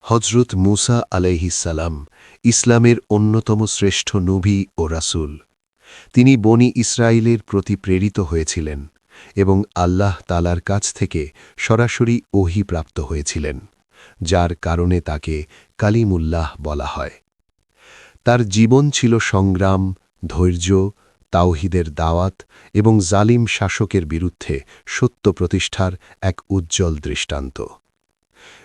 হজরত মুসা আলাইহিসসালাম ইসলামের অন্যতম শ্রেষ্ঠ নবী ও রাসূল। তিনি বনি ইসরায়েলের প্রতি প্রেরিত হয়েছিলেন এবং আল্লাহ তাআলার কাছ থেকে সরাসরি ওহী প্রাপ্ত হয়েছিলেন, যার কারণে তাকে কালিমুল্লাহ বলা হয়। তার জীবন ছিল সংগ্রাম, ধৈর্য, তাওহীদের দাওয়াত এবং জালিম শাসকের বিরুদ্ধে সত্য প্রতিষ্ঠার এক উজ্জ্বল দৃষ্টান্ত।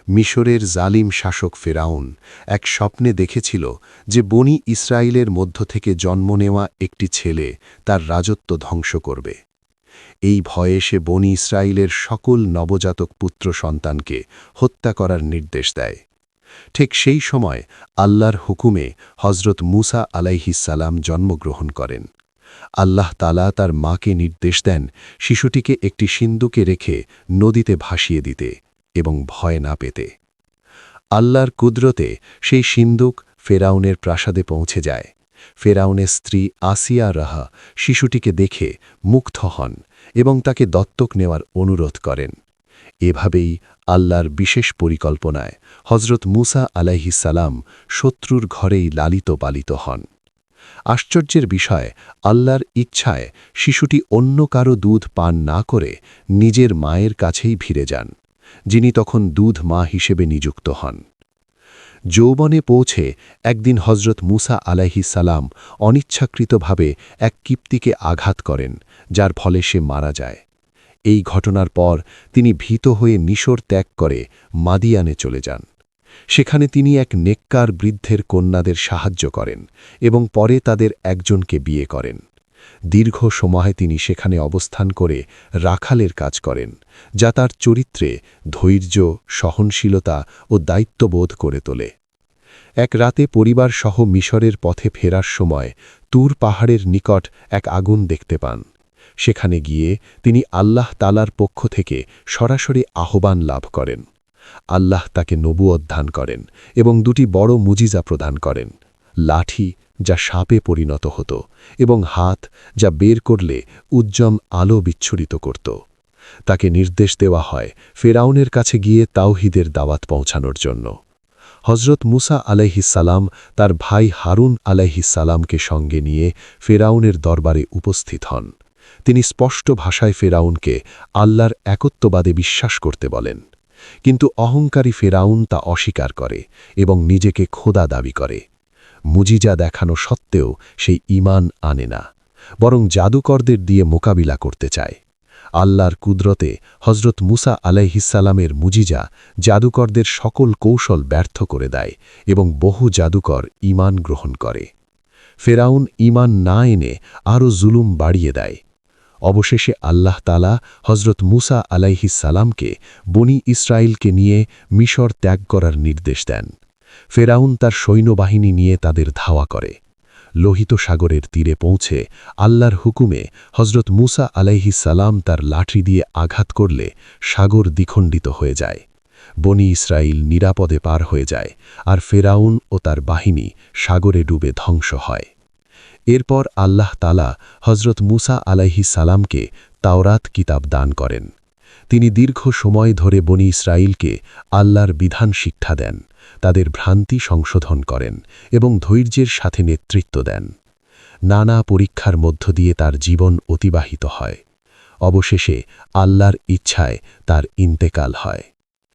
মিশরের জালিম শাসক ফেরাউন এক স্বপ্নে দেখেছিল যে বনি ইসরায়েলের মধ্য থেকে জন্ম নেওয়া একটি ছেলে তার রাজত্ব ধ্বংস করবে। এই ভয়ে সে বনি ইসরায়েলের সকল নবজাতক পুত্র সন্তানকে হত্যা করার নির্দেশ দেয়। ঠিক সেই সময় আল্লাহর হুকুমে হজরত মুসা আলাইহিসসালাম জন্মগ্রহণ করেন। আল্লাহ তাআলা তার মাকে নির্দেশ দেন শিশুটিকে একটি সিন্দুকে রেখে নদীতে ভাসিয়ে দিতে এবং ভয় না পেতে। আল্লাহর কুদরতে সেই সিন্দুক ফেরাউনের প্রাসাদে পৌঁছে যায়। ফেরাউনের স্ত্রী আসিয়া রাহা শিশুটিকে দেখে মুগ্ধ হন এবং তাকে দত্তক নেওয়ার অনুরোধ করেন। এভাবেই আল্লাহর বিশেষ পরিকল্পনায় হজরত মুসা আলাইহিসসালাম শত্রুর ঘরেই লালিত পালিত হন। আশ্চর্যের বিষয়, আল্লাহর ইচ্ছায় শিশুটি অন্য কারো দুধ পান না করে নিজের মায়ের কাছেই ফিরে যান, যিনি তখন দুধ মা হিসেবে নিযুক্ত হন। যৌবনে পৌঁছে একদিন হজরত মুসা আলাইহিসসালাম অনিচ্ছাকৃতভাবে এক কিপ্তিকে আঘাত করেন, যার ফলে সে মারা যায়। এই ঘটনার পর তিনি ভীত হয়ে মিশর ত্যাগ করে মাদিয়ানে চলে যান। সেখানে তিনি এক নেককার বৃদ্ধের কন্যাদের সাহায্য করেন এবং পরে তাদের একজনকে বিয়ে করেন। দীর্ঘ সময় তিনি সেখানে অবস্থান করে রাখালের কাজ করেন, যা তার চরিত্রে ধৈর্য, সহনশীলতা ও দায়িত্ববোধ করে তোলে। এক রাতে পরিবার সহ মিশরের পথে ফেরার সময় তুর পাহাড়ের নিকট এক আগুন দেখতে পান। সেখানে গিয়ে তিনি আল্লাহ তাআলার পক্ষ থেকে সরাসরি আহ্বান লাভ করেন। আল্লাহ তাকে নবুয়ত দান করেন এবং দুটি বড় মুজিজা প্রদান করেন: লাঠি যা সাপে পরিণত হতো এবং হাত যা বের করলে উজ্জ্বল আলো বিচ্ছুরিত করত। তাকে নির্দেশ দেওয়া হয় ফেরাউনের কাছে গিয়ে তাওহীদের দাওয়াত পৌঁছানোর জন্য। হজরত মুসা আলাইহিসসালাম তার ভাই হারুন আলাইহিসসালামকে সঙ্গে নিয়ে ফেরাউনের দরবারে উপস্থিত হন। তিনি স্পষ্ট ভাষায় ফেরাউনকে আল্লাহর একত্ববাদে বিশ্বাস করতে বলেন, কিন্তু অহংকারী ফেরাউন তা অস্বীকার করে এবং নিজেকে খোদা দাবি করে। মুজিজা দেখানো সত্ত্বেও সেই ঈমান আনে না, বরং জাদুকরদের দিয়ে মোকাবিলা করতে চায়। আল্লাহর কুদরতে হজরত মুসা আলাইহিসসালামের মুজিজা জাদুকরদের সকল কৌশল ব্যর্থ করে দেয় এবং বহু জাদুকর ঈমান গ্রহণ করে। ফেরাউন ঈমান না এনে আরও জুলুম বাড়িয়ে দেয়। অবশেষে আল্লাহ তাআলা হজরত মুসা আলাইহিসসালামকে বনি ইসরায়েলকে নিয়ে মিশর ত্যাগ করার নির্দেশ দেন। ফেরাউন তার সৈন্যবাহিনী নিয়ে তাদের ধাওয়া করে। লোহিত সাগরের তীরে পৌঁছে আল্লাহর হুকুমে হজরত মুসা আলাইহিসসালাম তার লাঠি দিয়ে আঘাত করলে সাগর দ্বিখণ্ডিত হয়ে যায়। বনি ইসরায়েল নিরাপদে পার হয়ে যায়, আর ফেরাউন ও তার বাহিনী সাগরে ডুবে ধ্বংস হয়। এরপর আল্লাহ তাআলা হজরত মুসা আলাইহিসসালামকে তাওরাত কিতাব দান করেন। তিনি দীর্ঘ সময় ধরে বনি ইসরায়েলকে আল্লাহর বিধান শিক্ষা দেন, তাদের ভ্রান্তি সংশোধন করেন এবং ধৈর্যের সাথে নেতৃত্ব দেন। নানা পরীক্ষার মধ্য দিয়ে তার জীবন অতিবাহিত হয়। অবশেষে আল্লাহর ইচ্ছায় তার ইন্তেকাল হয়।